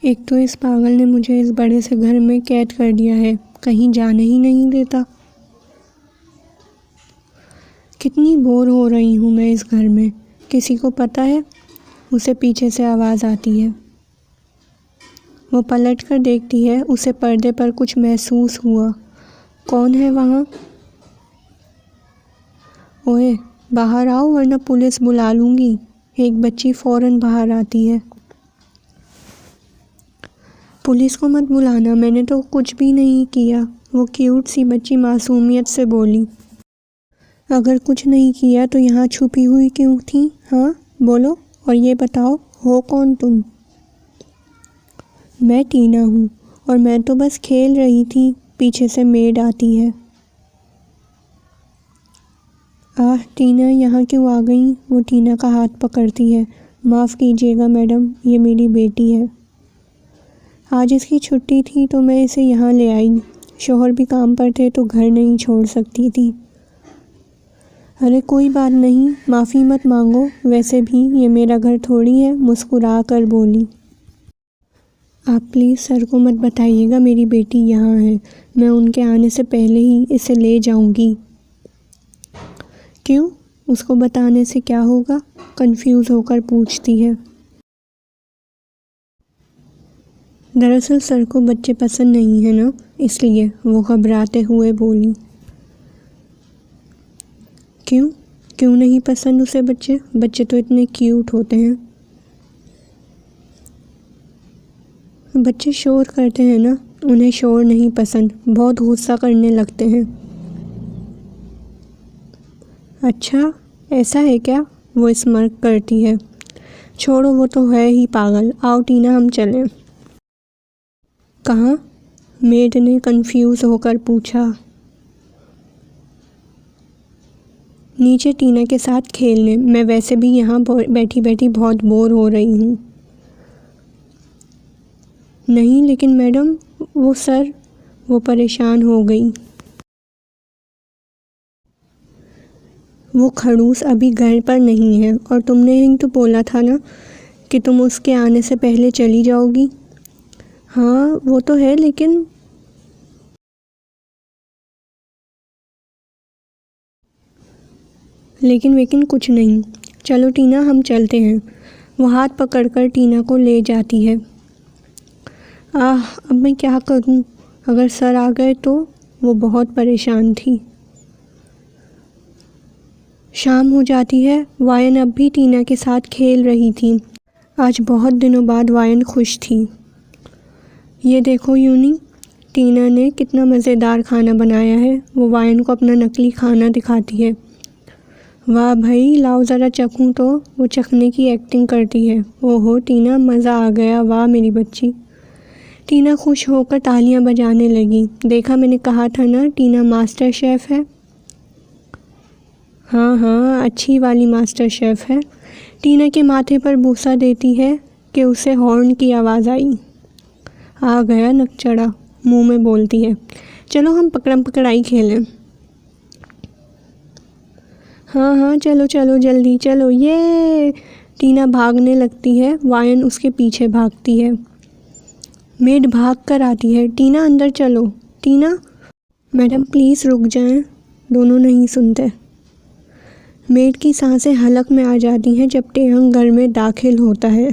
एक तो इस पागल ने मुझे इस बड़े से घर में कैद कर दिया है, कहीं जाने ही नहीं देता। कितनी बोर हो रही हूँ मैं इस घर में। किसी को पता है? उसे पीछे से आवाज़ आती है। वो पलट कर देखती है, उसे पर्दे पर कुछ महसूस हुआ। कौन है वहाँ? ओए, बाहर आओ वरना पुलिस बुला लूँगी। एक बच्ची फ़ौरन बाहर आती है। पुलिस को मत बुलाना, मैंने तो कुछ भी नहीं किया। वो क्यूट सी बच्ची मासूमियत से बोली। अगर कुछ नहीं किया तो यहाँ छुपी हुई क्यों थी? हाँ बोलो, और ये बताओ हो कौन तुम? मैं टीना हूँ और मैं तो बस खेल रही थी। पीछे से मेड आती है। आह टीना, यहाँ क्यों आ गई? वो टीना का हाथ पकड़ती है। माफ़ कीजिएगा मैडम, ये मेरी बेटी है। आज इसकी छुट्टी थी तो मैं इसे यहाँ ले आई। शौहर भी काम पर थे तो घर नहीं छोड़ सकती थी। अरे कोई बात नहीं, माफ़ी मत मांगो। वैसे भी ये मेरा घर थोड़ी है, मुस्कुरा कर बोली। आप प्लीज़ सर को मत बताइएगा मेरी बेटी यहाँ है। मैं उनके आने से पहले ही इसे ले जाऊँगी। क्यों? उसको बताने से क्या होगा? कंफ्यूज होकर पूछती है। दरअसल सर को बच्चे पसंद नहीं है ना, इसलिए वो घबराते हुए बोली। क्यों? क्यों नहीं पसंद उसे बच्चे? बच्चे तो इतने क्यूट होते हैं। बच्चे शोर करते हैं ना, उन्हें शोर नहीं पसंद, बहुत गुस्सा करने लगते हैं। अच्छा ऐसा है क्या? वो स्mirk करती है। छोड़ो, वो तो है ही पागल। आओ टीना, हम चलें। कहाँ? मेड ने कंफ्यूज होकर पूछा। नीचे टीना के साथ खेलने। मैं वैसे भी यहाँ बैठी बैठी बहुत बोर हो रही हूँ। नहीं लेकिन मैडम, वो सर। वो परेशान हो गई। वो खड़ूस अभी घर पर नहीं है और तुमने ही तो बोला था ना कि तुम उसके आने से पहले चली जाओगी। हाँ वो तो है, लेकिन लेकिन कुछ नहीं। चलो टीना, हम चलते हैं। वो हाथ पकड़कर टीना को ले जाती है। अब मैं क्या करूं? अगर सर आ गए तो? वो बहुत परेशान थी। शाम हो जाती है। वायन अब भी टीना के साथ खेल रही थी। आज बहुत दिनों बाद वायन खुश थी। ये देखो यूनी, टीना ने कितना मज़ेदार खाना बनाया है। वो वायन को अपना नकली खाना दिखाती है। वाह भाई, लाओ ज़रा चखूँ तो। वो चखने की एक्टिंग करती है। ओहो टीना, मज़ा आ गया। वाह मेरी बच्ची। टीना खुश होकर तालियां बजाने लगी। देखा, मैंने कहा था ना, टीना मास्टर शेफ़ है। हाँ, अच्छी वाली मास्टर शेफ़ है। टीना के माथे पर बूसा देती है कि उसे हॉर्न की आवाज़ आई। आ गया नकचढ़ा, मुंह में बोलती है। चलो हम पकड़म पकड़ाई खेलें। हाँ चलो चलो जल्दी चलो। ये टीना भागने लगती है। वायन उसके पीछे भागती है। मेड भाग कर आती है। टीना अंदर चलो। टीना। मैडम प्लीज़ रुक जाएं। दोनों नहीं सुनते। मेड की सांसें हलक में आ जाती हैं जब टेहंग घर में दाखिल होता है।